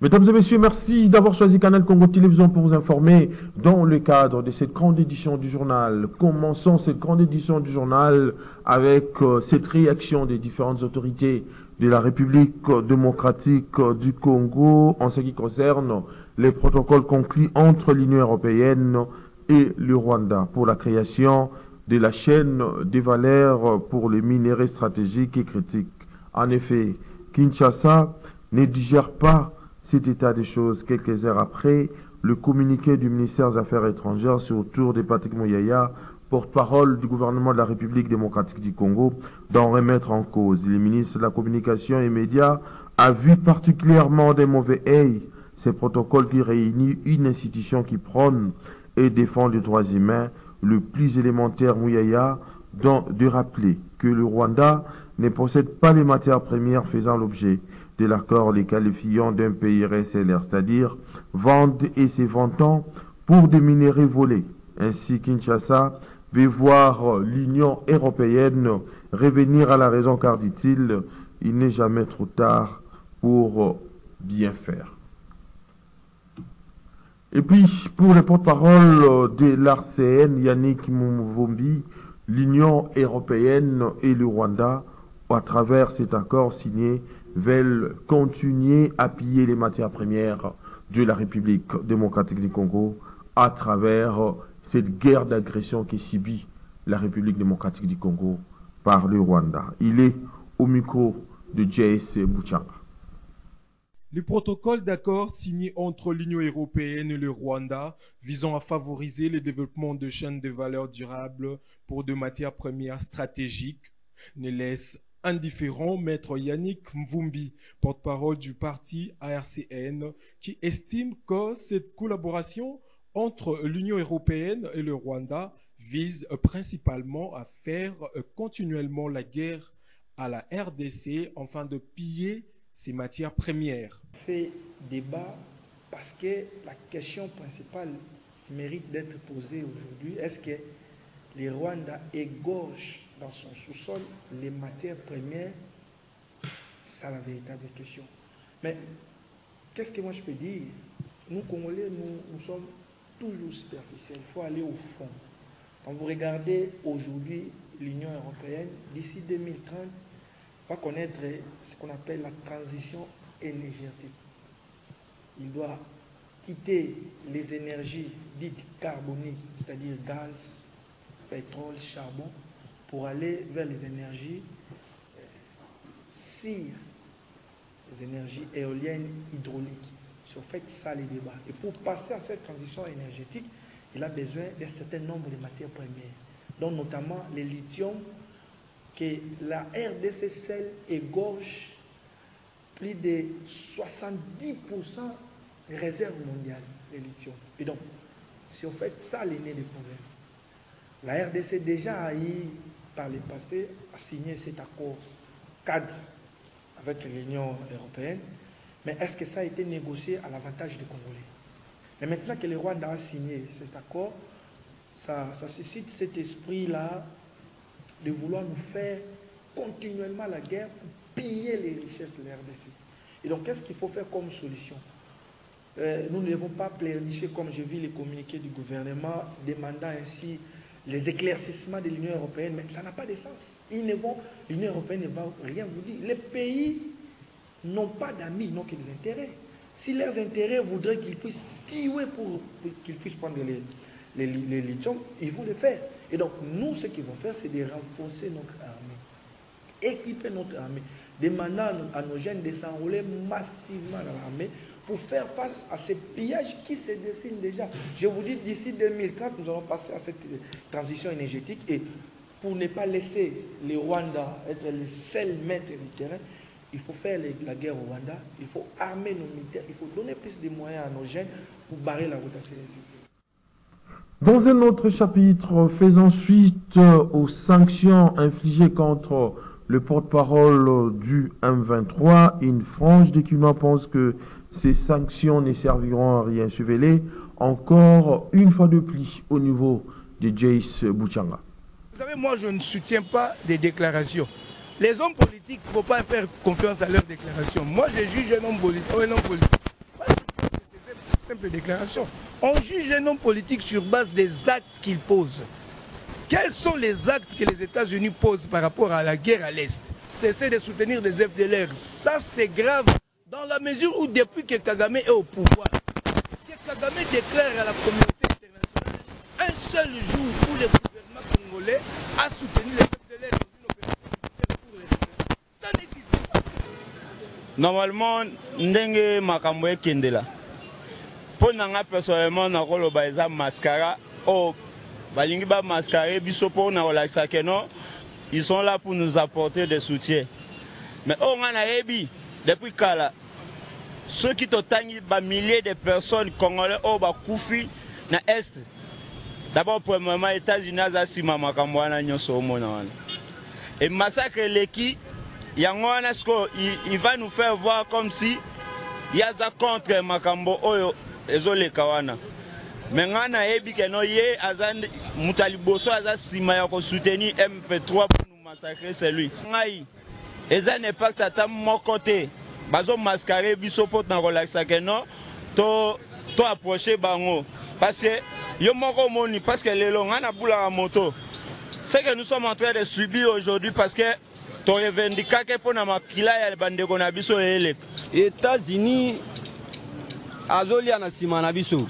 Mesdames et messieurs, merci d'avoir choisi Canal Congo Télévision pour vous informer dans le cadre de cette grande édition du journal. Commençons cette grande édition du journal avec cette réaction des différentes autorités de la République démocratique du Congo en ce qui concerne les protocoles conclus entre l'Union européenne et le Rwanda pour la création de la chaîne des valeurs pour les minéraux stratégiques et critiques. En effet, Kinshasa ne digère pas cet état des choses quelques heures après le communiqué du ministère des Affaires étrangères sur le tour de Patrick Muyaya, porte-parole du gouvernement de la République démocratique du Congo, d'en remettre en cause. Le ministre de la Communication et Médias a vu particulièrement des mauvais œil ces protocoles qui réunissent une institution qui prône et défend les droits humains, le plus élémentaire Muyaya, de rappeler que le Rwanda ne possède pas les matières premières faisant l'objet de l'accord les qualifiant d'un pays RSLR, c'est-à-dire vente et se vantant pour des minéraux volés. Ainsi, Kinshasa veut voir l'Union européenne revenir à la raison car, dit-il, il n'est jamais trop tard pour bien faire. Et puis, pour le porte-parole de l'ARCN, Yannick Mvumbi, l'Union européenne et le Rwanda, à travers cet accord signé, veulent continuer à piller les matières premières de la République démocratique du Congo à travers cette guerre d'agression qui subit la République démocratique du Congo par le Rwanda. Il est au micro de J.S. Buchanga. Le protocole d'accord signé entre l'Union européenne et le Rwanda visant à favoriser le développement de chaînes de valeur durables pour de matières premières stratégiques ne laisse indifférent Maître Yannick Mvumbi, porte-parole du parti ARCN, qui estime que cette collaboration entre l'Union européenne et le Rwanda vise principalement à faire continuellement la guerre à la RDC afin de piller ces matières premières. Fait débat parce que la question principale mérite d'être posée aujourd'hui. Est-ce que le Rwanda égorge dans son sous-sol les matières premières? C'est la véritable question. Mais qu'est-ce que moi je peux dire? Nous, Congolais, nous sommes toujours superficiels. Il faut aller au fond. Quand vous regardez aujourd'hui l'Union européenne, d'ici 2030, va connaître ce qu'on appelle la transition énergétique. Il doit quitter les énergies dites carboniques, c'est-à-dire gaz, pétrole, charbon, pour aller vers les énergies les énergies éoliennes, hydrauliques. C'est en fait ça les débats. Et pour passer à cette transition énergétique, il a besoin d'un certain nombre de matières premières, dont notamment le lithium, que la RDC seule égorge plus de 70% des réserves mondiales de lithium. Et donc, c'est en fait ça l'aîné des problèmes. La RDC déjà a eu, par le passé, a signé cet accord cadre avec l'Union européenne, mais est-ce que ça a été négocié à l'avantage des Congolais? Et maintenant que le Rwanda a signé cet accord, ça suscite cet esprit-là de vouloir nous faire continuellement la guerre pour piller les richesses de la RDC. Et donc, qu'est-ce qu'il faut faire comme solution? Nous ne devons pas pleurnicher, comme j'ai vu les communiqués du gouvernement, demandant ainsi les éclaircissements de l'Union européenne, mais ça n'a pas de sens. L'Union européenne ne va rien vous dire. Les pays n'ont pas d'amis, n'ont que des intérêts. Si leurs intérêts voudraient qu'ils puissent tuer pour qu'ils puissent prendre les lithium, ils vont le faire. Et donc, nous, ce qu'ils vont faire, c'est de renforcer notre armée, équiper notre armée, demandant à nos jeunes de s'enrôler massivement dans l'armée pour faire face à ces pillages qui se dessinent déjà. Je vous dis, d'ici 2030, nous allons passer à cette transition énergétique et pour ne pas laisser les Rwandais être les seuls maîtres du terrain, il faut faire la guerre au Rwanda, il faut armer nos militaires, il faut donner plus de moyens à nos jeunes pour barrer la route à ces nécessités. Dans un autre chapitre, faisant suite aux sanctions infligées contre le porte-parole du M23, une frange d'équipement pense que ces sanctions ne serviront à rien. Chevelé, encore une fois de plus au niveau de J.S. Buchanga. Vous savez, moi je ne soutiens pas des déclarations. Les hommes politiques, il ne faut pas faire confiance à leurs déclarations. Moi je juge un homme politique. simple déclaration. On juge un homme politique sur base des actes qu'il pose. Quels sont les actes que les États-Unis posent par rapport à la guerre à l'Est? Cesser de soutenir des FDLR. Ça, c'est grave dans la mesure où depuis que Kagame est au pouvoir, que Kagame déclare à la communauté internationale un seul jour où le gouvernement congolais a soutenu les FDLR dans une opération militaire pour les référendums. Ça n'existe pas. Normalement, ndenge makambo ekende la. Pour nanga personnellement nakoloba eza mascara oh balingi ba mascarer biso pour na relaxa que non, ils sont là pour nous apporter des soutiens. Mais on a ebi depuis kala ceux qui totangi ba milliers de personnes congolais oh ba kufi na est. D'abord pour moment États-Unis za sima makambo wana nyonso omona wana. Et massacre leki yango wana sko il va nous faire voir comme si yaza contre makambo oyo ezoleka wana. Mais ngana ebi ke no ye azan mutaliboso aza sima ya ko soutenir M23 pour nous massacrer c'est lui. Ngai eza ne pas tata mon côté bazo mascarer biso pot na relaxa ke no to approcher bango parce que yo moko moni parce que les longs ngana bula moto. C'est que nous sommes en train de subir aujourd'hui parce que to revendiquer que pour na makila ya bande ko na biso ele États-Unis azolia na sima na biso.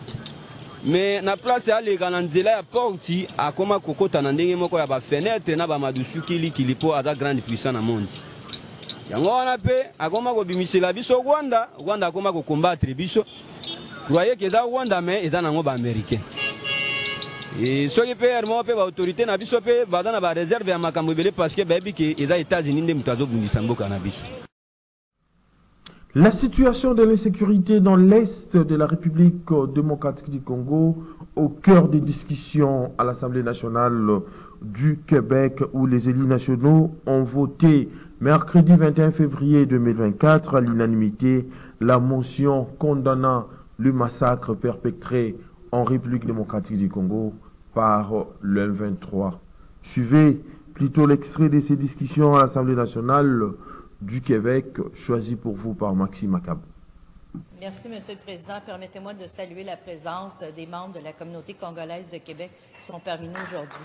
Mais na place ya les nzela ya porti akoma kokota na ndenge moko ya ba fenêtre na ba madusu kili po aza grande puissance na monde. Yango wana pe akoma ko bimisela biso Rwanda akoma ko combattre biso. Croyez que za Rwanda mais eza nango ba américain. Et soki pe armo pe ba autorité na biso pe ba na ba réserve ya makambo belé parce que ba bi ke eza États-Unis ndé mutazo bundisa mboka na biso. La situation de l'insécurité dans l'Est de la République démocratique du Congo, au cœur des discussions à l'Assemblée nationale du Québec, où les élus nationaux ont voté mercredi 21 février 2024 à l'unanimité la motion condamnant le massacre perpétré en République démocratique du Congo par le M23. Suivez plutôt l'extrait de ces discussions à l'Assemblée nationale du Québec, choisi pour vous par Maxime Akab. Merci, Monsieur le Président. Permettez-moi de saluer la présence des membres de la communauté congolaise de Québec qui sont parmi nous aujourd'hui.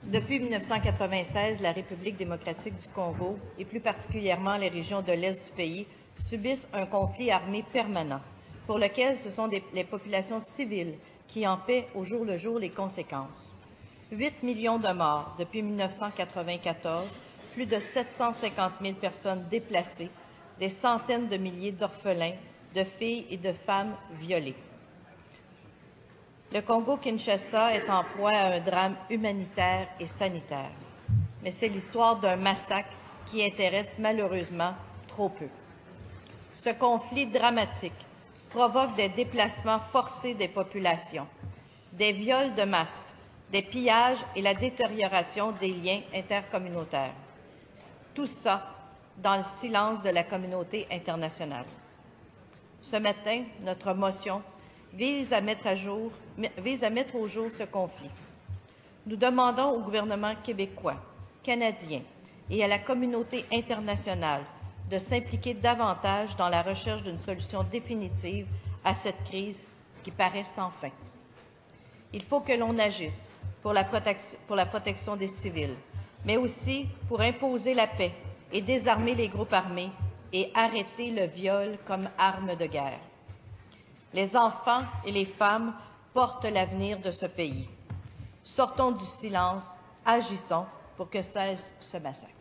Depuis 1996, la République démocratique du Congo, et plus particulièrement les régions de l'Est du pays, subissent un conflit armé permanent, pour lequel ce sont les populations civiles qui en paient au jour le jour les conséquences. 8 millions de morts depuis 1994, plus de 750 000 personnes déplacées, des centaines de milliers d'orphelins, de filles et de femmes violées. Le Congo-Kinshasa est en proie à un drame humanitaire et sanitaire. Mais c'est l'histoire d'un massacre qui intéresse malheureusement trop peu. Ce conflit dramatique provoque des déplacements forcés des populations, des viols de masse, des pillages et la détérioration des liens intercommunautaires. Tout ça dans le silence de la communauté internationale. Ce matin, notre motion vise à mettre au jour ce conflit. Nous demandons au gouvernement québécois, canadien et à la communauté internationale de s'impliquer davantage dans la recherche d'une solution définitive à cette crise qui paraît sans fin. Il faut que l'on agisse pour la protection des civils, mais aussi pour imposer la paix et désarmer les groupes armés et arrêter le viol comme arme de guerre. Les enfants et les femmes portent l'avenir de ce pays. Sortons du silence, agissons pour que cesse ce massacre.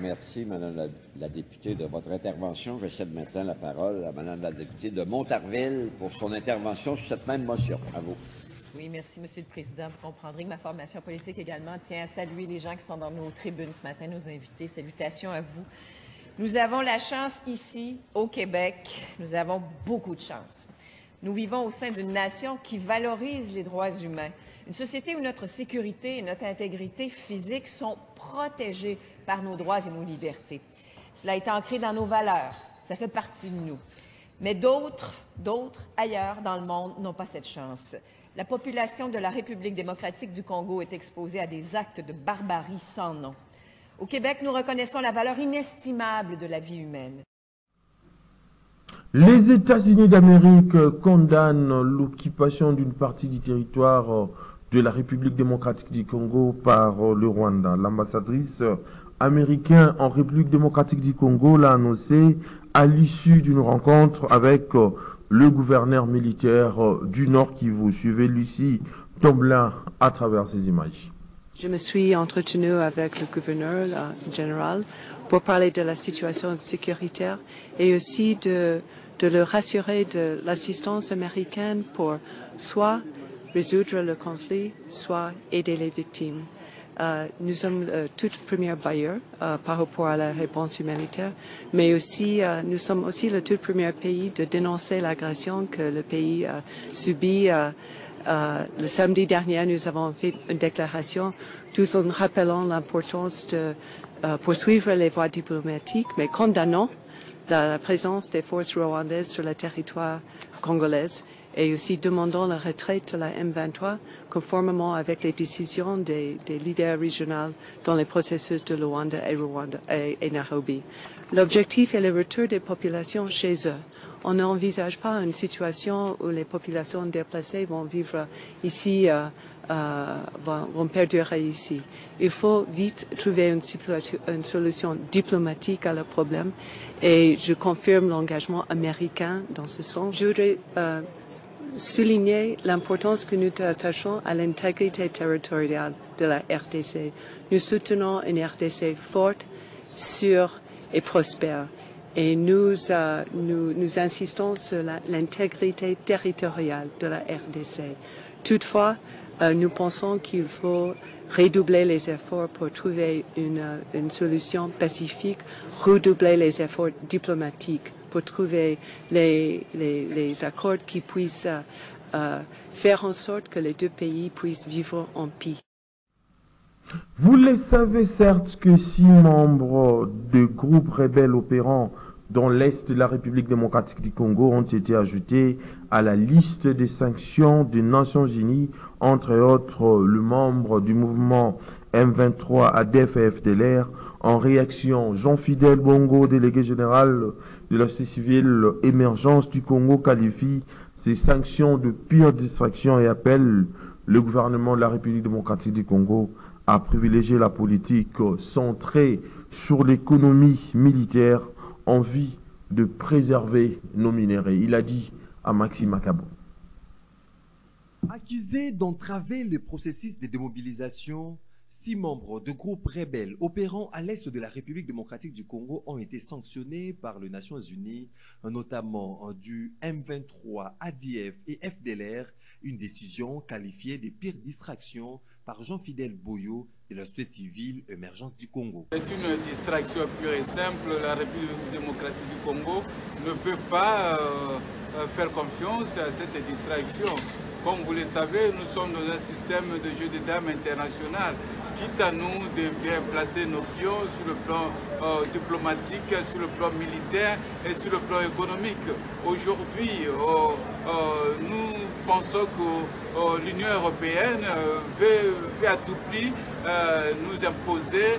Merci, Madame la députée, de votre intervention. Je cède maintenant la parole à Madame la députée de Montarville pour son intervention sur cette même motion. À vous. Oui, merci, Monsieur le Président. Vous comprendrez que ma formation politique également tient à saluer les gens qui sont dans nos tribunes ce matin, nos invités. Salutations à vous Nous avons la chance ici, au Québec, nous avons beaucoup de chance. Nous vivons au sein d'une nation qui valorise les droits humains, une société où notre sécurité et notre intégrité physique sont protégées par nos droits et nos libertés. Cela est ancré dans nos valeurs, ça fait partie de nous. Mais d'autres ailleurs dans le monde n'ont pas cette chance. La population de la République démocratique du Congo est exposée à des actes de barbarie sans nom. Au Québec, nous reconnaissons la valeur inestimable de la vie humaine. Les États-Unis d'Amérique condamnent l'occupation d'une partie du territoire de la République démocratique du Congo par le Rwanda. L'ambassadrice américaine en République démocratique du Congo l'a annoncé à l'issue d'une rencontre avec le gouverneur militaire du Nord Kivu. Suivez Lucie Tomblin à travers ces images. Je me suis entretenue avec le gouverneur général pour parler de la situation sécuritaire et aussi de le rassurer de l'assistance américaine pour soit résoudre le conflit, soit aider les victimes. Nous sommes tout premier bailleur par rapport à la réponse humanitaire, mais aussi nous sommes aussi le tout premier pays de dénoncer l'agression que le pays a subie. Le samedi dernier, nous avons fait une déclaration tout en rappelant l'importance de poursuivre les voies diplomatiques, mais condamnant la présence des forces rwandaises sur le territoire congolais et aussi demandant la retraite de la M23 conformément avec les décisions des leaders régionaux dans les processus de Luanda et Nairobi. L'objectif est le retour des populations chez eux. On n'envisage pas une situation où les populations déplacées vont vivre ici, vont perdurer ici. Il faut vite trouver une solution diplomatique à le problème et je confirme l'engagement américain dans ce sens. Je voudrais souligner l'importance que nous attachons à l'intégrité territoriale de la RDC. Nous soutenons une RDC forte, sûre et prospère. Et nous insistons sur l'intégrité territoriale de la RDC. Toutefois, nous pensons qu'il faut redoubler les efforts pour trouver une solution pacifique, redoubler les efforts diplomatiques pour trouver les accords qui puissent faire en sorte que les deux pays puissent vivre en paix. Vous le savez certes que 6 membres de groupes rebelles opérant dans l'Est de la République démocratique du Congo ont été ajoutés à la liste des sanctions des Nations Unies, entre autres le membre du mouvement M23 ADF et FDLR. En réaction, Jean-Fidèle Bongo, délégué général de la société civile Émergence du Congo, qualifie ces sanctions de pure distraction et appelle le gouvernement de la République démocratique du Congo à privilégier la politique centrée sur l'économie militaire en vue de préserver nos minéraux. Il a dit à Maxime Macabo. Accusés d'entraver le processus de démobilisation, 6 membres de groupes rebelles opérant à l'est de la République démocratique du Congo ont été sanctionnés par les Nations Unies, notamment du M23, ADF et FDLR, une décision qualifiée de pire distraction par Jean-Fidèle Boyo de la société civile Émergence du Congo. C'est une distraction pure et simple. La République démocratique du Congo ne peut pas faire confiance à cette distraction. Comme vous le savez, nous sommes dans un système de jeu de dames international. Quitte à nous de bien placer nos pions sur le plan diplomatique, sur le plan militaire et sur le plan économique. Aujourd'hui, nous pensons que l'Union européenne veut à tout prix nous imposer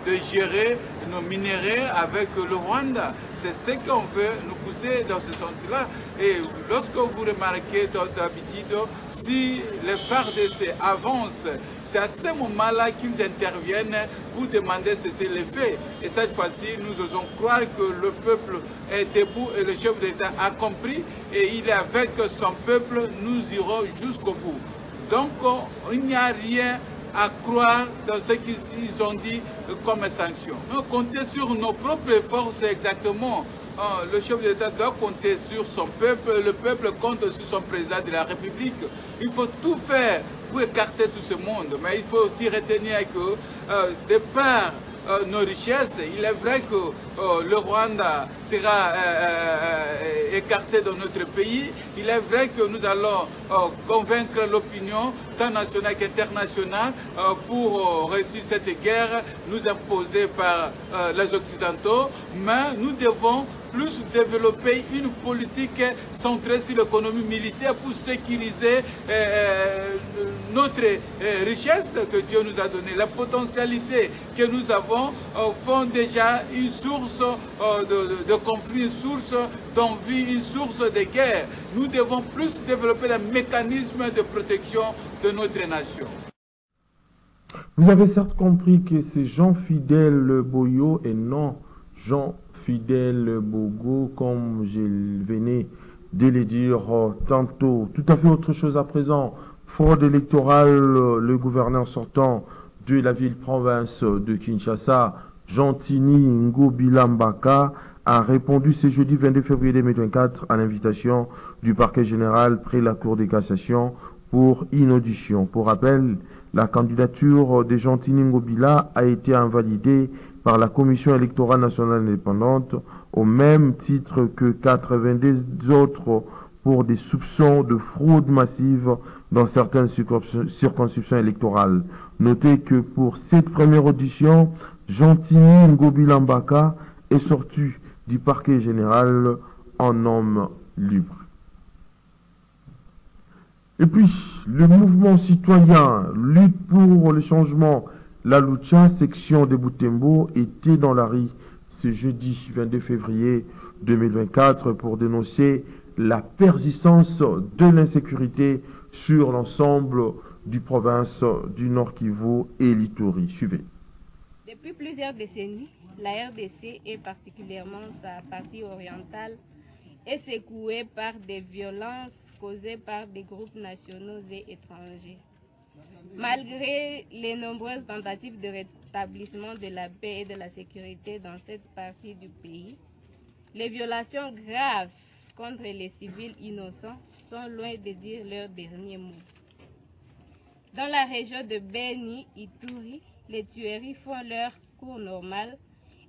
de gérer nos minéraux avec le Rwanda. C'est ce qu'on veut nous pousser dans ce sens-là. Et lorsque vous remarquez d'habitude, si les FARDC avancent, c'est à ce moment-là qu'ils interviennent pour demander cesser les faits. Et cette fois-ci, nous osons croire que le peuple est debout et le chef d'État a compris et il est avec son peuple, nous irons jusqu'au bout. Donc, il n'y a rien à croire dans ce qu'ils ont dit comme sanction. Nous comptons sur nos propres forces exactement. Le chef d'État doit compter sur son peuple, le peuple compte sur son président de la République. Il faut tout faire pour écarter tout ce monde, mais il faut aussi retenir que de par nos richesses. Il est vrai que le Rwanda sera écarté de notre pays. Il est vrai que nous allons convaincre l'opinion, tant nationale qu'internationale, pour réussir cette guerre nous imposée par les Occidentaux. Mais nous devons plus développer une politique centrée sur l'économie militaire pour sécuriser notre richesse que Dieu nous a donnée. La potentialité que nous avons font déjà une source de conflit, une source d'envie, une source de guerre. Nous devons plus développer les mécanismes de protection de notre nation. Vous avez certes compris que c'est Jean-Fidèle Boyo et non Jean-Fidèle Bogo, comme je venais de le dire tantôt. Tout à fait autre chose à présent. Fraude électorale, le gouverneur sortant de la ville-province de Kinshasa, Gentini Ngobila Mbaka, a répondu ce jeudi 22 février 2024 à l'invitation du parquet général près la Cour de cassation pour inaudition. Pour rappel, la candidature de Gentini Ngobila a été invalidée par la Commission électorale nationale indépendante au même titre que 82 autres pour des soupçons de fraude massive dans certaines circonscriptions électorales. Notez que pour cette première audition, Gentini Ngobila Mbaka est sorti du parquet général en homme libre. Et puis, le mouvement citoyen lutte pour le changement. La Lucha, section de Butembo, était dans la rue ce jeudi 22 février 2024 pour dénoncer la persistance de l'insécurité sur l'ensemble du province du Nord Kivu et l'Ituri. Suivez. Depuis plusieurs décennies, la RDC et particulièrement sa partie orientale est secouée par des violences causées par des groupes nationaux et étrangers. Malgré les nombreuses tentatives de rétablissement de la paix et de la sécurité dans cette partie du pays, les violations graves contre les civils innocents sont loin de dire leur dernier mot. Dans la région de Beni, Ituri, les tueries font leur cours normal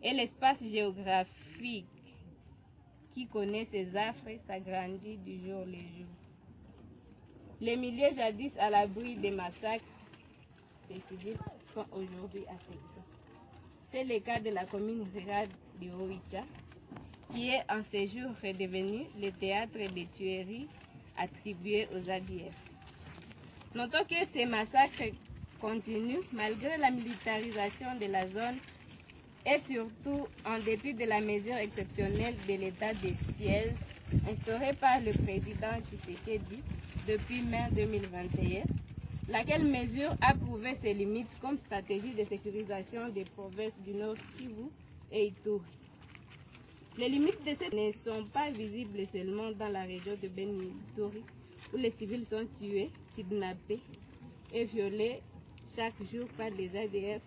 et l'espace géographique qui connaît ces affres s'agrandit du jour au jour. Les milliers jadis à l'abri des massacres des civils sont aujourd'hui affectés. C'est le cas de la commune rurale de Oicha, qui est en ces jours redevenu le théâtre des tueries attribuées aux ADF. Notons que ces massacres continuent malgré la militarisation de la zone et surtout en dépit de la mesure exceptionnelle de l'état de siège instauré par le président Tshisekedi depuis mai 2021, laquelle mesure a prouvé ses limites comme stratégie de sécurisation des provinces du Nord Kivu et Ituri. Les limites de cette ne sont pas visibles seulement dans la région de Beni Ituri, où les civils sont tués, kidnappés et violés chaque jour par les ADF,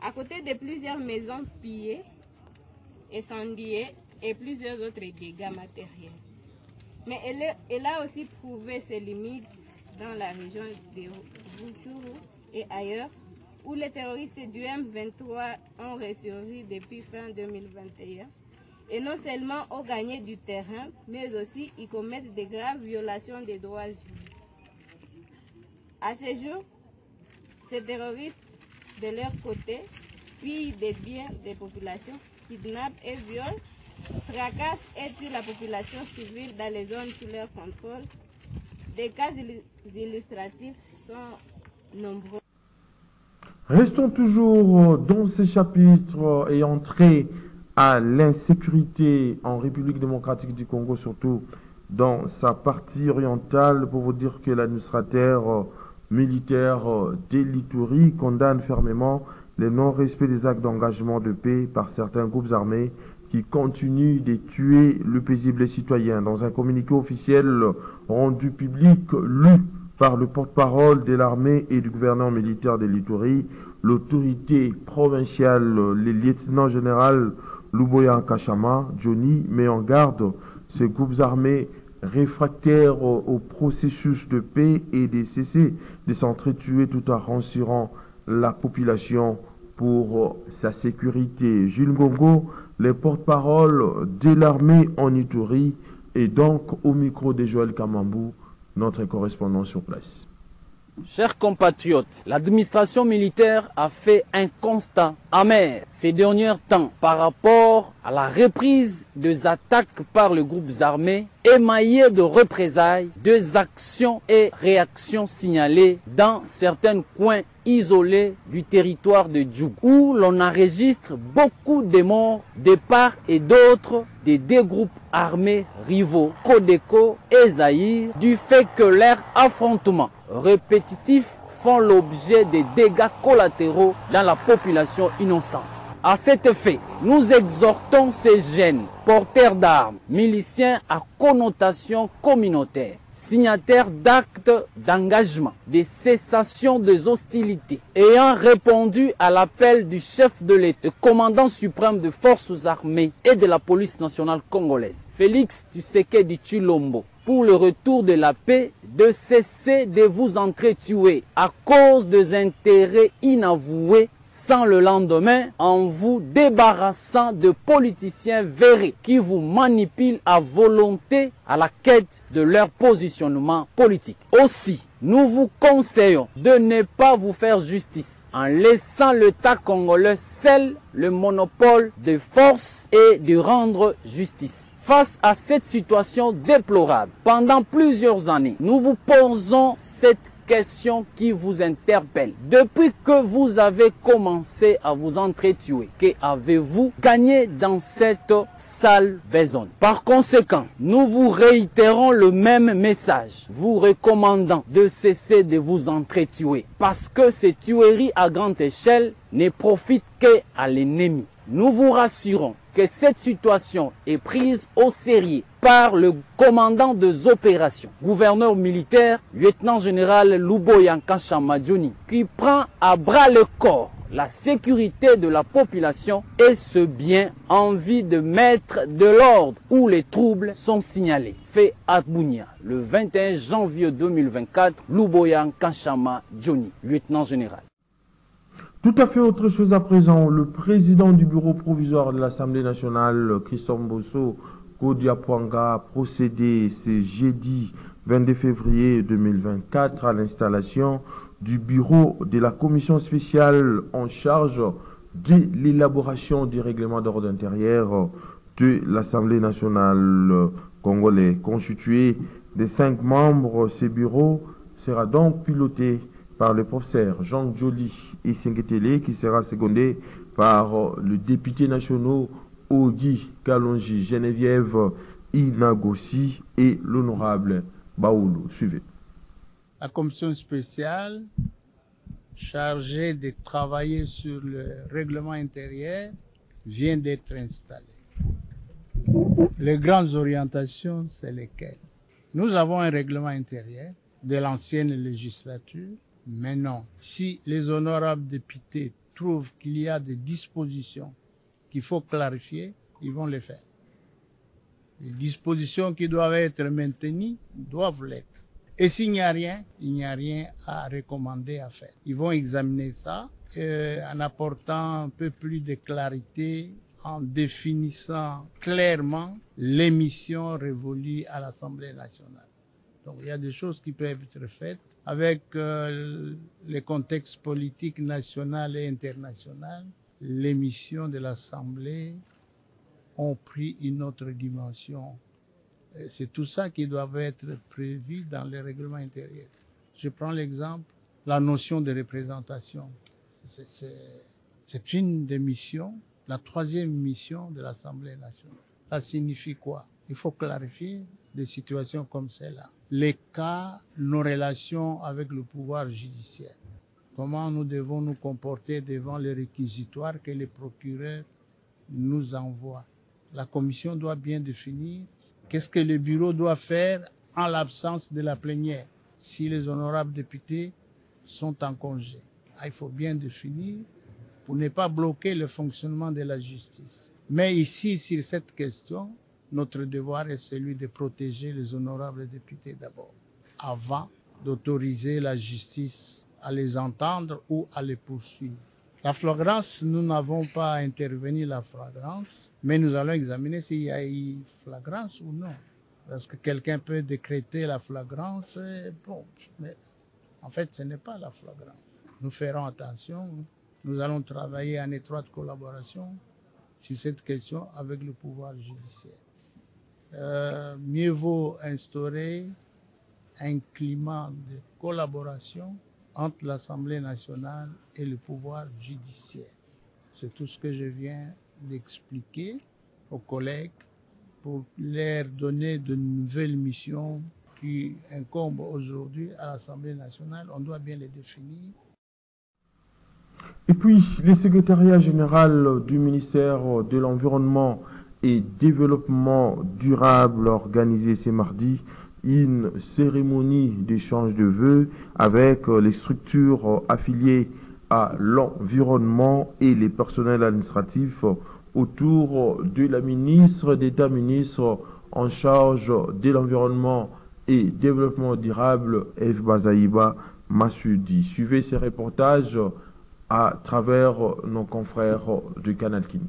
à côté de plusieurs maisons pillées, incendiées et plusieurs autres dégâts matériels. Mais elle a aussi prouvé ses limites dans la région de Rutshuru et ailleurs, où les terroristes du M23 ont ressurgi depuis fin 2021 et non seulement ont gagné du terrain, mais aussi ils commettent de graves violations des droits humains. À ce jour, ces terroristes, de leur côté, pillent des biens des populations, kidnappent et violent, tracassent et tuent la population civile dans les zones sous leur contrôle. Des cas illustratifs sont nombreux. Restons toujours dans ce chapitre ayant trait à l'insécurité en République démocratique du Congo, surtout dans sa partie orientale, pour vous dire que l'administrateur militaire de l'Ituri condamne fermement le non-respect des actes d'engagement de paix par certains groupes armés qui continuent de tuer le paisible citoyen. Dans un communiqué officiel rendu public, lu par le porte-parole de l'armée et du gouverneur militaire de l'Ituri, l'autorité provinciale, le lieutenant-général Luboya Kachama, Johnny, met en garde ces groupes armés réfractaires au processus de paix et de cesser de s'entretuer tout en rassurant la population pour sa sécurité. Jules Ngongo, les porte-parole de l'armée en Ituri, et donc au micro de Joël Kamambou, notre correspondant sur place. Chers compatriotes, l'administration militaire a fait un constat amer ces derniers temps par rapport à la reprise des attaques par les groupes armés émaillées de représailles, des actions et réactions signalées dans certains coins isolés du territoire de Djoub, où l'on enregistre beaucoup de morts de part et d'autre des deux groupes armés rivaux, Codeco et Zaïre, du fait que leurs affrontements répétitifs font l'objet de dégâts collatéraux dans la population innocente. À cet effet, nous exhortons ces jeunes porteurs d'armes, miliciens à connotation communautaire, signataires d'actes d'engagement, de cessation des hostilités, ayant répondu à l'appel du chef de l'État, commandant suprême des forces armées et de la police nationale congolaise, Félix Tshisekedi Tshilombo, pour le retour de la paix, de cesser de vous entretuer à cause des intérêts inavoués sans le lendemain, en vous débarrassant de politiciens véreux qui vous manipulent à volonté à la quête de leur positionnement politique. Aussi, nous vous conseillons de ne pas vous faire justice en laissant l'État congolais seul le monopole de force et de rendre justice. Face à cette situation déplorable, pendant plusieurs années, nous vous posons cette question qui vous interpelle. Depuis que vous avez commencé à vous entretuer, qu'avez-vous gagné dans cette sale besogne? Par conséquent, nous vous réitérons le même message, vous recommandant de cesser de vous entretuer, parce que ces tueries à grande échelle ne profitent qu'à l'ennemi. Nous vous rassurons que cette situation est prise au sérieux par le commandant des opérations, gouverneur militaire, lieutenant-général Luboya Nkashama Johnny, qui prend à bras le corps la sécurité de la population et ce bien en vue de mettre de l'ordre où les troubles sont signalés. Fait à Bunia, le 21 janvier 2024, Luboya Nkashama Johnny, lieutenant-général. Tout à fait autre chose à présent. Le président du bureau provisoire de l'Assemblée nationale, Christophe Mbosso Kodiapwanga, a procédé ce jeudi 22 février 2024 à l'installation du bureau de la commission spéciale en charge de l'élaboration du règlement d'ordre intérieur de l'Assemblée nationale congolaise. Constitué de 5 membres, ce bureau sera donc piloté par le professeur Jean Joly et Sengetele, qui sera secondé par le député national Ogi Kalonji Geneviève Inagossi et l'honorable Baoulou. Suivez. La commission spéciale chargée de travailler sur le règlement intérieur vient d'être installée. Les grandes orientations, c'est lesquelles? Nous avons un règlement intérieur de l'ancienne législature. Mais non, si les honorables députés trouvent qu'il y a des dispositions qu'il faut clarifier, ils vont les faire. Les dispositions qui doivent être maintenues doivent l'être. Et s'il n'y a rien, il n'y a rien à recommander à faire. Ils vont examiner ça en apportant un peu plus de clarité, en définissant clairement les missions révolues à l'Assemblée nationale. Donc il y a des choses qui peuvent être faites avec les contextes politiques national et international. Les missions de l'Assemblée ont pris une autre dimension. C'est tout ça qui doit être prévu dans les règlements intérieurs. Je prends l'exemple, la notion de représentation. C'est une des missions, la troisième mission de l'Assemblée nationale. Ça signifie quoi? Il faut clarifier des situations comme celle-là. Les cas, nos relations avec le pouvoir judiciaire. Comment nous devons nous comporter devant les réquisitoires que les procureurs nous envoient. La commission doit bien définir qu'est-ce que le bureau doit faire en l'absence de la plénière, si les honorables députés sont en congé. Il faut bien définir pour ne pas bloquer le fonctionnement de la justice. Mais ici, sur cette question, notre devoir est celui de protéger les honorables députés d'abord, avant d'autoriser la justice à les entendre ou à les poursuivre. La flagrance, nous n'avons pas intervenu la flagrance, mais nous allons examiner s'il y a eu flagrance ou non. Parce que quelqu'un peut décréter la flagrance, bon, mais en fait, ce n'est pas la flagrance. Nous ferons attention, nous allons travailler en étroite collaboration sur cette question avec le pouvoir judiciaire. Mieux vaut instaurer un climat de collaboration entre l'Assemblée nationale et le pouvoir judiciaire. C'est tout ce que je viens d'expliquer aux collègues pour leur donner de nouvelles missions qui incombent aujourd'hui à l'Assemblée nationale. On doit bien les définir. Et puis, le secrétariat général du ministère de l'Environnement et Développement durable a organisé ce mardi une cérémonie d'échange de vœux avec les structures affiliées à l'environnement et les personnels administratifs autour de la ministre d'État, ministre en charge de l'environnement et développement durable, F. Bazaïba Massoudi. Suivez ces reportages à travers nos confrères de Canal King.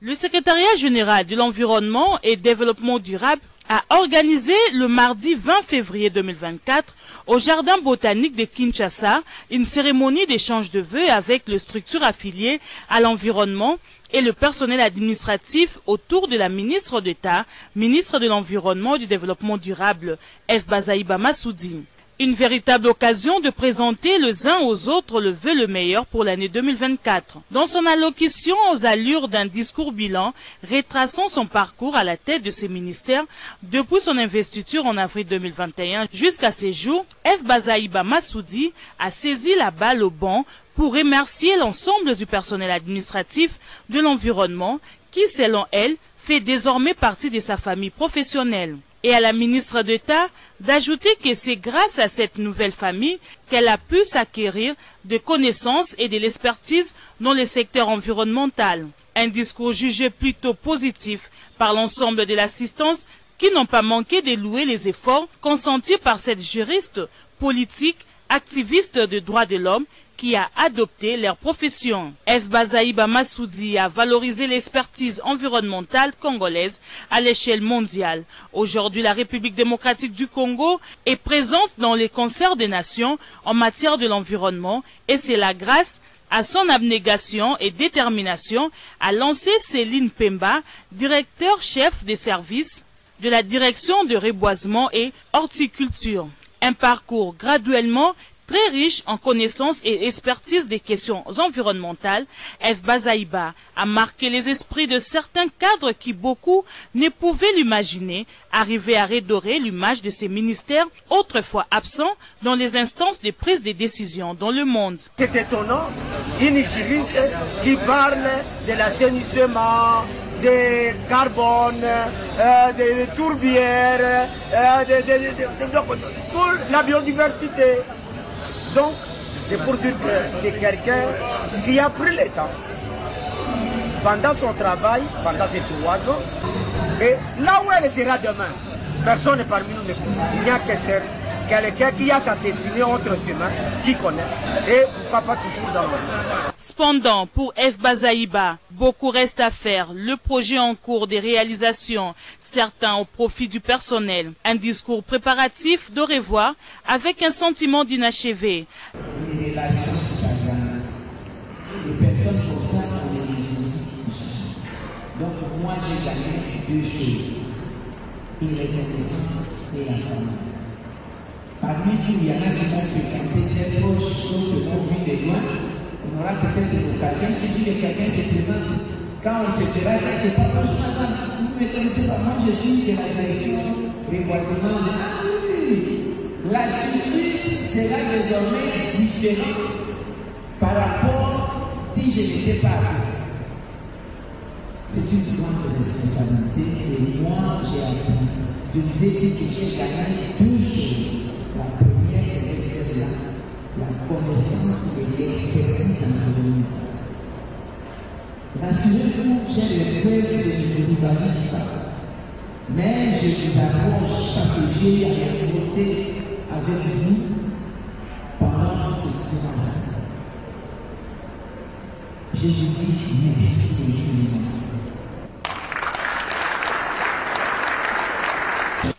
Le secrétariat général de l'environnement et développement durable a organisé le mardi 20 février 2024 au Jardin botanique de Kinshasa une cérémonie d'échange de vœux avec les structures affiliées à l'environnement et le personnel administratif autour de la ministre d'État, ministre de l'Environnement et du Développement durable, F. Bazaïba Massoudi. Une véritable occasion de présenter les uns aux autres le vœu le meilleur pour l'année 2024. Dans son allocution aux allures d'un discours bilan, retraçant son parcours à la tête de ses ministères depuis son investiture en avril 2021 jusqu'à ces jours, F. Bazaïba Massoudi a saisi la balle au banc pour remercier l'ensemble du personnel administratif de l'environnement qui, selon elle, fait désormais partie de sa famille professionnelle. Et à la ministre d'État d'ajouter que c'est grâce à cette nouvelle famille qu'elle a pu s'acquérir de connaissances et de l'expertise dans le secteur environnemental. Un discours jugé plutôt positif par l'ensemble de l'assistance qui n'ont pas manqué de louer les efforts consentis par cette juriste politique, activiste de droits de l'homme qui a adopté leur profession. F. Bazaïba Massoudi a valorisé l'expertise environnementale congolaise à l'échelle mondiale. Aujourd'hui, la République démocratique du Congo est présente dans les concerts des nations en matière de l'environnement et c'est la grâce à son abnégation et détermination a lancé Céline Pemba, directeur-chef des services de la direction de reboisement et horticulture. Un parcours graduellement très riche en connaissances et expertise des questions environnementales, F. Bazaïba a marqué les esprits de certains cadres qui beaucoup ne pouvaient l'imaginer, arriver à redorer l'image de ces ministères autrefois absents dans les instances de prise de décision dans le monde. C'est étonnant, une juriste qui parle de l'assainissement, de carbone, de tourbières, pour la biodiversité. Donc, c'est pour dire que c'est quelqu'un qui a pris le temps pendant son travail, pendant ces 3 ans, et là où elle sera demain, personne parmi nous ne connaît. Il n'y a que seul quelqu'un qui a sa destinée entre ses mains, qui connaît, et pourquoi pas toujours dans le monde. Cependant, pour F. Bazaïba, beaucoup reste à faire. Le projet en cours des réalisations, certains au profit du personnel. Un discours préparatif de revoir avec un sentiment d'inachevé. Les relations citoyennes, les personnes comme ça, on est des donc moi j'ai gagné 2 choses. Une reconnaissance et la famille. Parmi nous, il y en a qui vont fréquenter très proches, d'autres vont vivre de loin. On aura peut-être cette occasion. Si il y a quelqu'un qui se présente, quand on se fera quelque part, vous me connaissez pas, moi je suis de la direction reboisement. Ah oui, la justice sera désormais différente par rapport si je n'étais pas là. C'est une grande responsabilité et moi j'ai appris de vous dire que j'ai gagné 2 choses. La première est celle-là, la connaissance et l'expertise environnementale. Rassurez-vous, j'ai le fait de ne vous avais ça. Mais je vous approche chaque jour à voter avec vous pendant ce séance.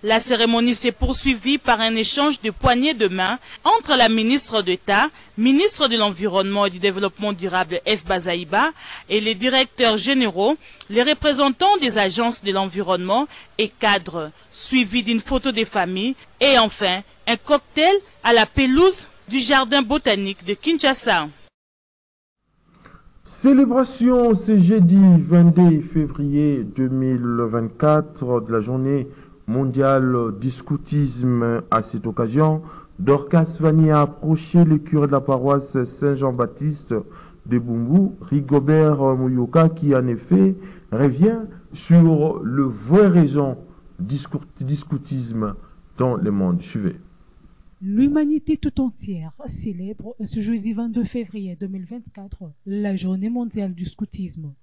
La cérémonie s'est poursuivie par un échange de poignées de main entre la ministre d'État, ministre de l'Environnement et du Développement durable F. Bazaïba et les directeurs généraux, les représentants des agences de l'environnement et cadres, suivis d'une photo des familles et enfin un cocktail à la pelouse du jardin botanique de Kinshasa. Célébration ce jeudi 22 février 2024 de la journée mondiale du scoutisme. À cette occasion, Dorcas Vani a approché le curé de la paroisse Saint-Jean-Baptiste de Bumbu, Rigobert Mouyoka, qui en effet revient sur le vrai raison du scoutisme dans le monde. Suivez. L'humanité tout entière célèbre ce jeudi 22 février 2024 la journée mondiale du scoutisme.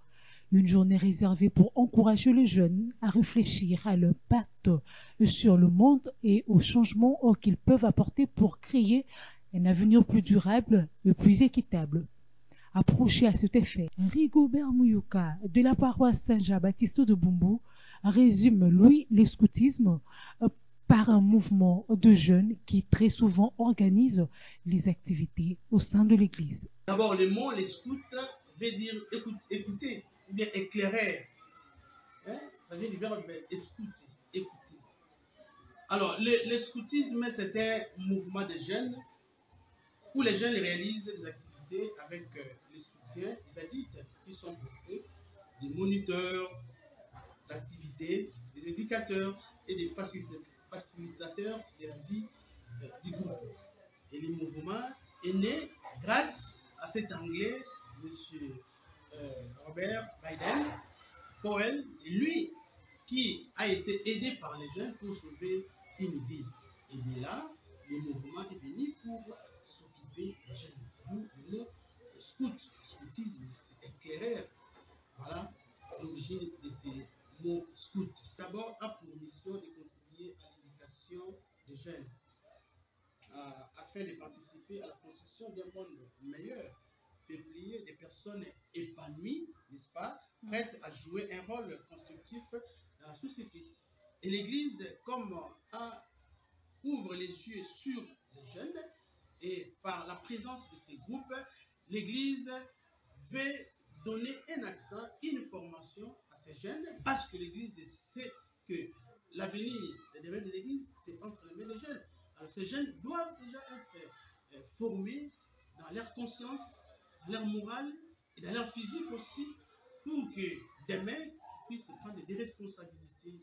Une journée réservée pour encourager les jeunes à réfléchir à l'impact sur le monde et aux changements qu'ils peuvent apporter pour créer un avenir plus durable et plus équitable. Approché à cet effet, Rigobert Mouyoka de la paroisse Saint-Jean-Baptiste de Bumbu résume, lui, le scoutisme par un mouvement de jeunes qui très souvent organisent les activités au sein de l'Église. D'abord, le mot, les scouts, veut dire écouter, ou bien éclairer. Hein? Ça vient du verbe écouter. Alors, le scoutisme, c'est un mouvement de jeunes où les jeunes réalisent des activités avec le soutien des adultes qui sont pour eux des moniteurs d'activités, des éducateurs et des facilitateurs de la vie du groupe. Et le mouvement est né grâce à cet Anglais, M. Robert Baden-Powell. C'est lui qui a été aidé par les jeunes pour sauver une vie. Et de là, le mouvement est venu pour s'occuper des jeunes. D'où le mot scoutisme, c'est éclairer. Voilà l'origine de ces mots scout. D'abord, a pour mission de contribuer à l'éducation des jeunes afin de participer à la construction d'un monde meilleur, peuplé des personnes épanouies, n'est-ce pas, prêtes à jouer un rôle constructif dans la société. Et l'Église, comme ouvre les yeux sur les jeunes, et par la présence de ces groupes, l'Église veut donner un accent, une formation à ces jeunes, parce que l'Église sait que l'avenir des domaines de l'Église, c'est entre les mains des jeunes. Alors ces jeunes doivent déjà être formés dans leur conscience, dans leur morale et dans leur physique aussi, pour que demain, ils puissent prendre des responsabilités.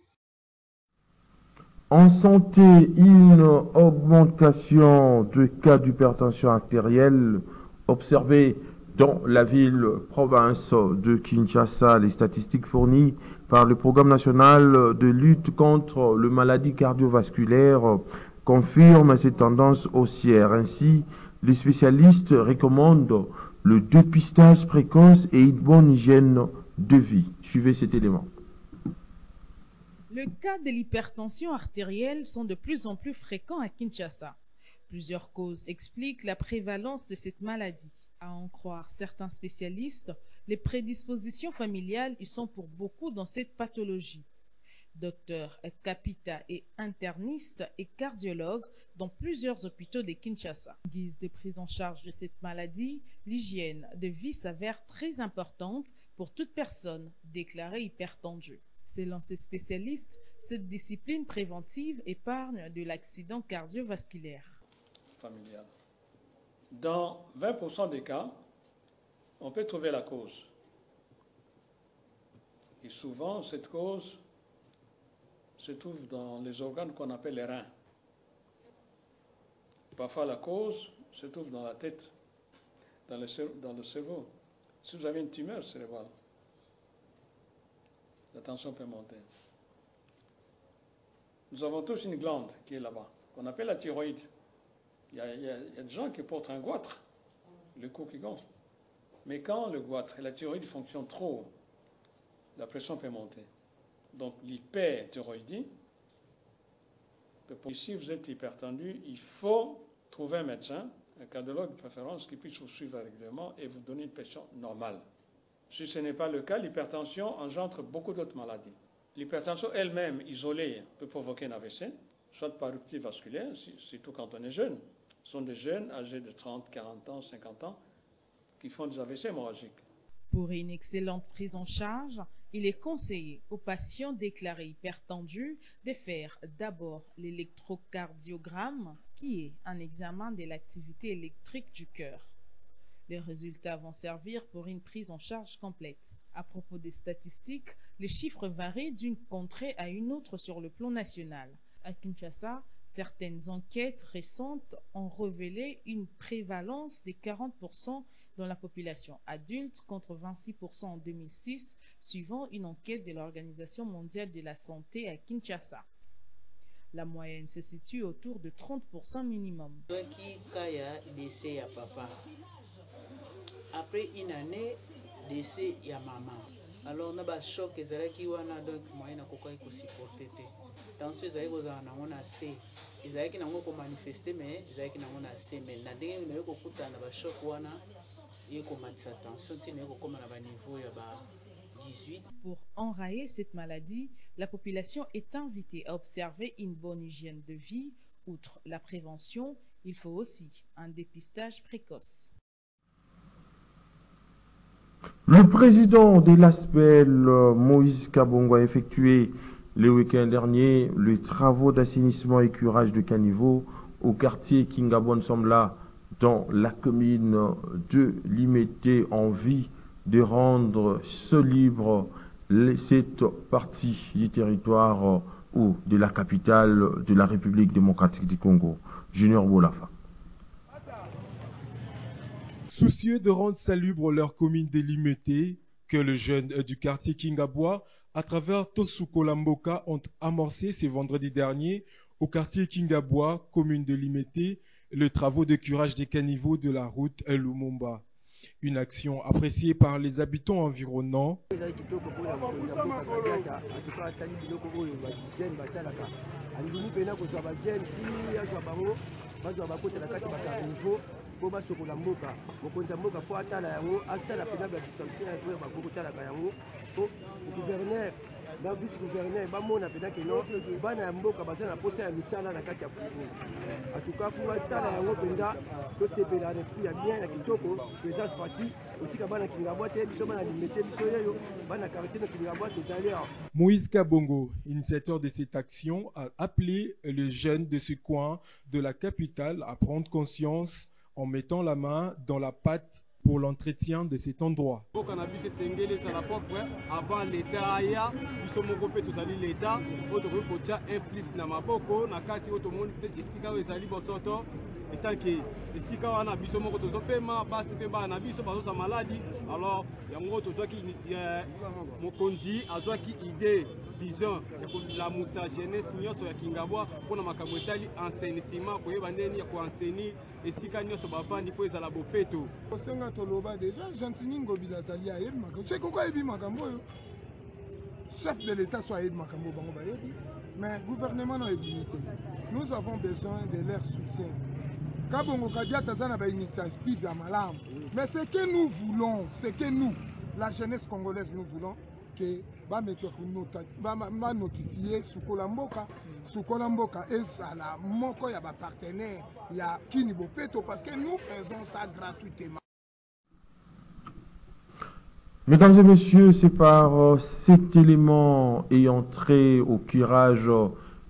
En santé, une augmentation de cas d'hypertension artérielle observée dans la ville-province de Kinshasa. Les statistiques fournies par le Programme national de lutte contre les maladies cardiovasculaires confirment ces tendances haussières. Ainsi, les spécialistes recommandent le dépistage précoce et une bonne hygiène de vie. Suivez cet élément. Les cas de l'hypertension artérielle sont de plus en plus fréquents à Kinshasa. Plusieurs causes expliquent la prévalence de cette maladie. À en croire certains spécialistes, les prédispositions familiales y sont pour beaucoup dans cette pathologie. Docteur Kapita est interniste et cardiologue dans plusieurs hôpitaux de Kinshasa. En guise de prise en charge de cette maladie, l'hygiène de vie s'avère très importante pour toute personne déclarée hypertendue. Selon ces spécialistes, cette discipline préventive épargne de l'accident cardiovasculaire. Familial. Dans 20% des cas, on peut trouver la cause. Et souvent, cette cause se trouve dans les organes qu'on appelle les reins. Parfois, la cause se trouve dans la tête, dans le cerveau. Si vous avez une tumeur cérébrale, la tension peut monter. Nous avons tous une glande qui est là-bas, qu'on appelle la thyroïde. Il y a des gens qui portent un goitre, le cou qui gonfle. Mais quand le goitre et la thyroïde fonctionnent trop, la pression peut monter. Donc l'hyperthyroïdie, si vous êtes hypertendu, il faut trouver un médecin, un cardiologue de préférence, qui puisse vous suivre régulièrement et vous donner une pression normale. Si ce n'est pas le cas, l'hypertension engendre beaucoup d'autres maladies. L'hypertension elle-même, isolée, peut provoquer un AVC, soit par rupture vasculaire, surtout quand on est jeune. Ce sont des jeunes âgés de 30, 40 ans, 50 ans qui font des AVC hémorragiques. Pour une excellente prise en charge, il est conseillé aux patients déclarés hypertendus de faire d'abord l'électrocardiogramme, qui est un examen de l'activité électrique du cœur. Les résultats vont servir pour une prise en charge complète. À propos des statistiques, les chiffres varient d'une contrée à une autre sur le plan national. À Kinshasa, certaines enquêtes récentes ont révélé une prévalence de 40% dans la population adulte contre 26% en 2006, suivant une enquête de l'Organisation mondiale de la santé à Kinshasa. La moyenne se situe autour de 30% minimum. Après une année, décès ya maman. Alors on a un choc ezalaki wana donc moyen akoka ko supporter te. Tension ezalaki kozala nango na se. Ezalaki nango ko manifester mais ezalaki nango na se mais na ndenge na ko kutana ba choc wana yeko matisa tension tine ko koma na ba niveau ya ba 18. Pour enrayer cette maladie, la population est invitée à observer une bonne hygiène de vie. Outre la prévention, il faut aussi un dépistage précoce. Le président de l'ASPEL, Moïse Kabongo, a effectué le week-end dernier les travaux d'assainissement et curage de caniveaux au quartier Kingabon Somla dans la commune de Limete en vue de rendre libre cette partie du territoire ou de la capitale de la République démocratique du Congo. Junior Bolafa. Soucieux de rendre salubre leur commune délimitée, que les jeunes du quartier Kingabwa, à travers Tosuko Lamboka, ont amorcé ce vendredi dernier au quartier Kingabwa, commune délimitée, les travaux de curage des caniveaux de la route Lumumba. Une action appréciée par les habitants environnants. po basokola mboka mokonzi ya mboka fo atala yango asala pena badistinction ya koya bakoko talaka yango po gouverneur na vice gouverneur bamona pena keno bana ya mboka baza na posa ya misala na kati ya kongo atuka fo atala yango mpenza tosepela na esprit ya bien na kitoko présence parti otika bana Kingabwa te biso bana limete biso yeyo bana quartier na Kingabwa tozali awa. Moïse Kabongo, initiateur de cette action, a appelé les jeunes de ce coin de la capitale à prendre conscience en mettant la main dans la pâte pour l'entretien de cet endroit. Avant l'État aya, biso moko pe tozali l'État, oto ko kotia implice na maboko na kati oto moni te esika ezali bosoto etanke esika wana biso moko tozopema basi pe bana biso bazosa maladi. Alors yango tozwaki mokonzi azwaki idée vision ya kolamusa jeunesse nyonso ya Kingabwa mpona makambo etali enseignement koyeba ndeni ya koenseigne esika nyonso bavandi po ezala bopeto. Osenga toloba deja Gentini Ngobila azali ayebi makambo c'est koko ayebi makambo oyo chef de l'État soit ayebi makambo bango bayebi mais gouvernement na yebi te. Nous avons besoin de leur soutien. Kabongo Kadiata za na ba initiative ya malamu mais ce que nous voulons, c'est que nous la jeunesse congolaise nous voulons que ba notifier Sukola Mboka ezala moko ya ba partenaire ya Kini Bopeto parce que nous faisons ça gratuitement. Mesdames et messieurs, c'est par cet élément ayant trait au curage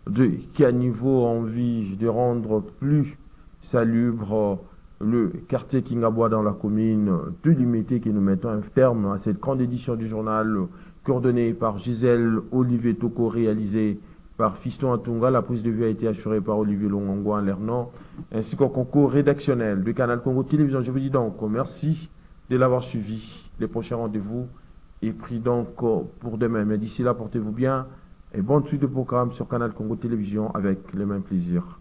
de caniveaux en vue de rendre plus salubre le quartier Kingabwa dans la commune de Limete que nous mettons un terme à cette grande édition du journal coordonnée par Gisèle Olivier Toko, réalisée par Fiston Atunga. La prise de vue a été assurée par Olivier Longangwa en Lernon, ainsi qu'au concours rédactionnel du Canal Congo Télévision. Je vous dis donc merci de l'avoir suivi. Les prochains rendez-vous est pris donc pour demain. Mais d'ici là, portez-vous bien et bonne suite de programme sur Canal Congo Télévision avec le même plaisir.